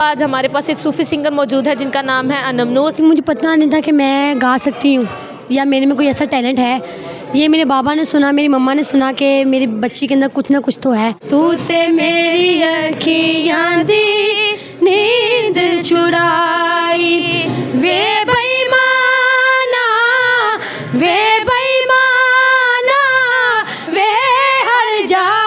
आज हमारे पास एक सूफ़ी सिंगर मौजूद है जिनका नाम है अनम नूर। मुझे पता नहीं था कि मैं गा सकती हूँ या मेरे में कोई ऐसा टैलेंट है। ये मेरे बाबा ने सुना, मेरी मम्मा ने सुना कि मेरी बच्ची के अंदर कुछ ना कुछ तो है। तू ते मेरी अखियाँ दी नींद चुराई, वे बेईमाना वे बेईमाना वे हर जाई।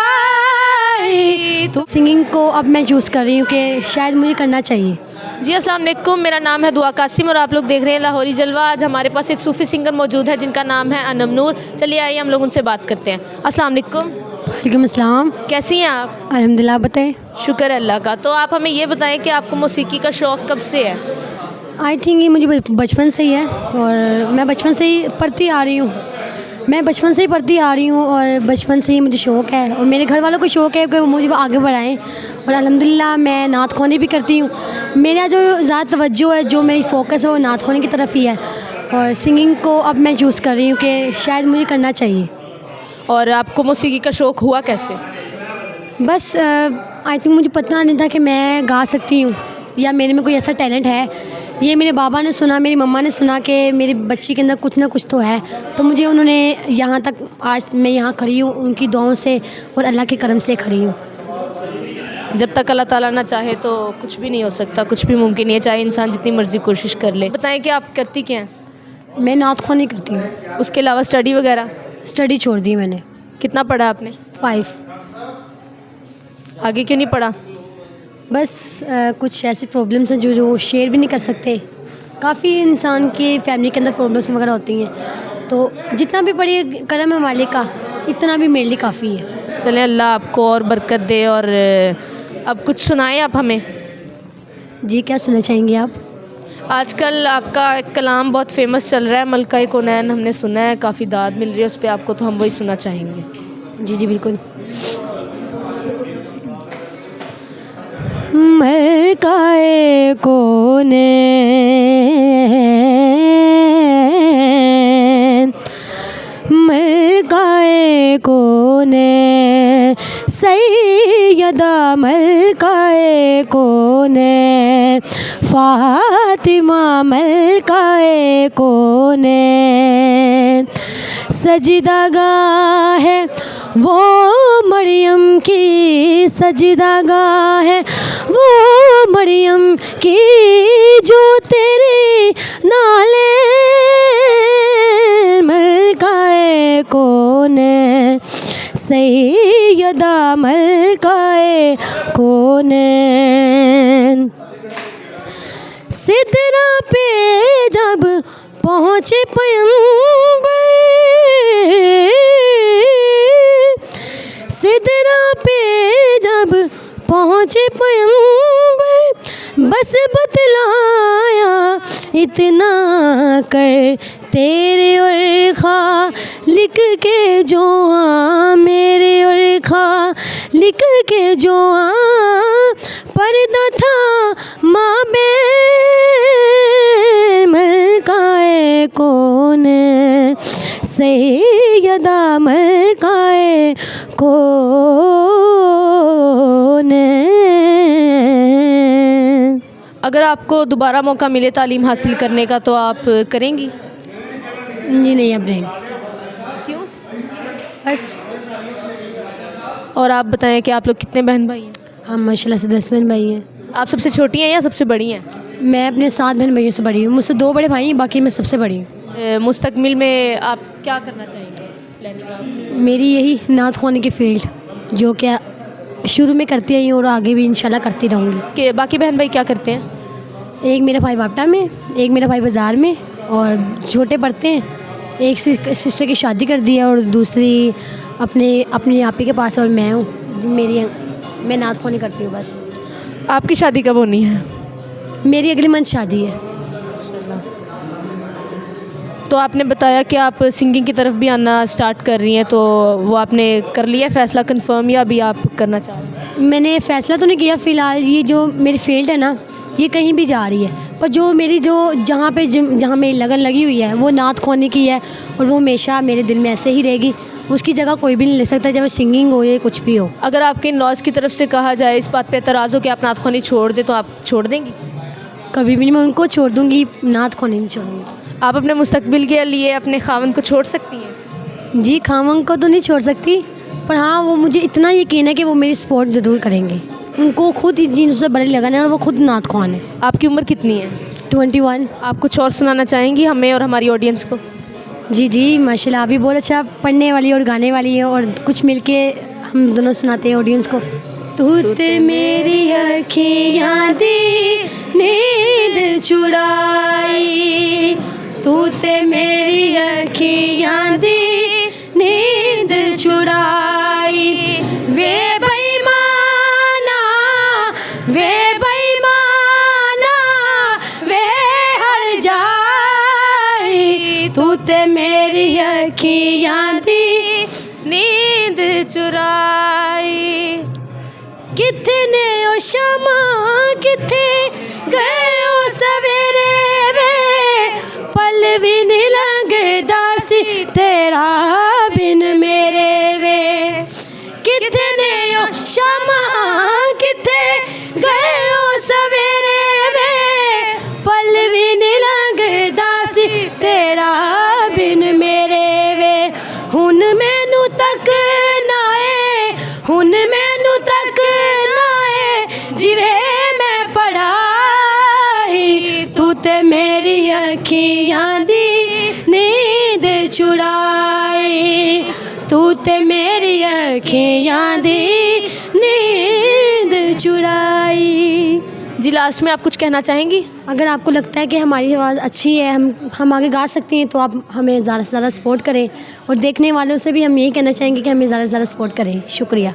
तो सिंगिंग को अब मैं चूज़ कर रही हूँ कि शायद मुझे करना चाहिए। जी अस्सलाम वालेकुम, मेरा नाम है दुआ कासिम और आप लोग देख रहे हैं लाहौरी जलवा। आज हमारे पास एक सूफ़ी सिंगर मौजूद है जिनका नाम है अनम नूर। चलिए आइए हम लोग उनसे बात करते हैं। अस्सलाम वालेकुम। वालेकुम अस्सलाम। कैसी हैं आप? अल्हम्दुलिल्लाह। बताएं। शुक्र है अल्लाह का। तो आप हमें ये बताएं कि आपको मौसीकी का शौक़ कब से है? आई थिंक ये मुझे बचपन से ही है और मैं बचपन से ही पढ़ती आ रही हूँ और बचपन से ही मुझे शौक़ है और मेरे घर वालों को शौक़ है कि वो मुझे आगे बढ़ाएं। और अल्हम्दुलिल्लाह मैं नात ख़वानी भी करती हूँ। मेरा जो ज़्यादा तवज्जो है, जो मेरी फ़ोकस है वो नात ख़वानी की तरफ ही है और सिंगिंग को अब मैं चूज़ कर रही हूँ कि शायद मुझे करना चाहिए। और आपको मौसीकी का शौक़ हुआ कैसे? बस आई थिंक मुझे पता नहीं था कि मैं गा सकती हूँ या मेरे में कोई ऐसा टैलेंट है। ये मेरे बाबा ने सुना, मेरी मम्मा ने सुना कि मेरी बच्ची के अंदर कुछ ना कुछ तो है, तो मुझे उन्होंने यहाँ तक, आज मैं यहाँ खड़ी हूँ उनकी दुआओं से और अल्लाह के करम से खड़ी हूँ। जब तक अल्लाह ताला ना चाहे तो कुछ भी नहीं हो सकता, कुछ भी मुमकिन है, चाहे इंसान जितनी मर्ज़ी कोशिश कर ले। बताएं कि आप करती क्या हैं? मैं नात ख़वानी करती हूँ। उसके अलावा स्टडी वगैरह? स्टडी छोड़ दी मैंने। कितना पढ़ा आपने? 5। आगे क्यों नहीं पढ़ा? बस कुछ ऐसी प्रॉब्लम्स हैं जो शेयर भी नहीं कर सकते। काफ़ी इंसान की फैमिली के अंदर प्रॉब्लम्स वगैरह होती हैं, तो जितना भी बड़ी करम है मालिक का, इतना भी मेरे लिए काफ़ी है। चलें, अल्लाह आपको और बरकत दे। और अब कुछ सुनाएं आप हमें। जी, क्या सुनना चाहेंगे आप? आजकल आपका एक कलाम बहुत फेमस चल रहा है, मलका कौनैन, हमने सुना है, काफ़ी दाद मिल रही है उस पर आपको, तो हम वही सुनना चाहेंगे। जी जी बिल्कुल। मलका कौनैन, मलका कौनैन, सैयदा मलका कौनैन, फातिमा मलका कौनैन। सजदागाह है वो मरियम की, सजदागाह है वो मरियम की, जो तेरे नाले मलका कौनैन, सैयदा मलका कौनैन। सिदरा पे जब पहुँचे पैगंबर, सिदरा पे जब पहुँचे पैगंबर, बस बतलाया इतना कर, तेरे और खालिक के जो मेरे और खालिक के जो पर्दा था माबे मलका कौनैन, सैयदा मलका कौनैन। अगर आपको दोबारा मौका मिले तालीम हासिल करने का तो आप करेंगी? जी नहीं, अब नहीं। क्यों? बस। और आप बताएं कि आप लोग कितने बहन भाई हैं? हम माशाल्लाह से 10 बहन भाई हैं। आप सबसे छोटी हैं या सबसे बड़ी हैं? मैं अपने 7 बहन भाइयों से बड़ी हूँ। मुझसे 2 बड़े भाई हैं, बाकी मैं सबसे बड़ी हूँ। मुस्तकबिल में आप क्या करना चाहेंगे? प्लानिंग मेरी यही नात ख़वानी की फील्ड, जो क्या शुरू में करती आई हूँ और आगे भी इंशाल्लाह करती रहूँगी। कि बाकी बहन भाई क्या करते हैं? एक मेरा भाई बापटा में, एक मेरा भाई बाज़ार में और छोटे पढ़ते हैं। एक सिस्टर की शादी कर दी है और दूसरी अपनी आपी के पास, और मैं हूँ, मैं नात ख़वानी करती हूँ बस। आपकी शादी कब होनी है? मेरी अगले मंथ शादी है। तो आपने बताया कि आप सिंगिंग की तरफ भी आना स्टार्ट कर रही हैं, तो वो आपने कर लिया फैसला कंफर्म या अभी आप करना चाह रही हैं? मैंने फ़ैसला तो नहीं किया फ़िलहाल। ये जो मेरी फील्ड है ना, ये कहीं भी जा रही है, पर जो मेरी जहाँ मेरी लगन लगी हुई है वो नात ख़वानी की है और वो हमेशा मेरे दिल में ऐसे ही रहेगी उसकी जगह कोई भी नहीं ले सकता, चाहे वो सिंगिंग हो या कुछ भी हो। अगर आपके इन-लॉज़ की तरफ से कहा जाए इस बात पे एतराज़ हो कि आप नात ख़्वानी छोड़ दें तो आप छोड़ देंगी? कभी भी नहीं मैं उनको छोड़ दूँगी, नात ख़्वानी नहीं छोड़ूँगी। आप अपने मुस्तकबिल के लिए अपने ख़ावंद को छोड़ सकती हैं? जी, ख़ावंद को तो नहीं छोड़ सकती, पर हाँ वो मुझे इतना यकीन है कि वो मेरी सपोर्ट ज़रूर करेंगे। उनको खुद इस चीज़ से बड़े लगन है और वो खुद नात ख़्वान है। आपकी उम्र कितनी है? 21। आप कुछ और सुनाना चाहेंगी हमें और हमारी ऑडियंस को? जी जी, माशाल्लाह, आप भी बहुत अच्छा पढ़ने वाली और गाने वाली है, और कुछ मिलके हम दोनों सुनाते हैं ऑडियंस को। तू ते मेरी अखियाँ दी नींद चुराई, तू ते मेरी अखियाँ दी नींद चुराई, वे बेईमाना वे बेईमाना वे हर जाई, तू ते मेरी अखियाँ दी नींद चुराई। कितने ओ शमा किथे गए ओ सवेरे वे, पल भी नहीं लंघदा सी तेरा बिन मेरे वे। कितने ओ शमा किथे गए ओ सवेरे वे, पल भी नहीं लंघदा सी तेरा बिन मेरे वे। हुन मैनू तक नाए, हुन मैनू तक नाए जिवे मैं पढ़ाई, तू ते मेरी अखियाँ दी नींद चुराई, तू ते मेरी अखियाँ दी नींद चुराई। जी, लास्ट में आप कुछ कहना चाहेंगी? अगर आपको लगता है कि हमारी आवाज़ अच्छी है, हम आगे गा सकती हैं, तो आप हमें ज़्यादा से ज़्यादा सपोर्ट करें, और देखने वालों से भी हम यही कहना चाहेंगे कि हमें ज़्यादा से ज़्यादा सपोर्ट करें। शुक्रिया।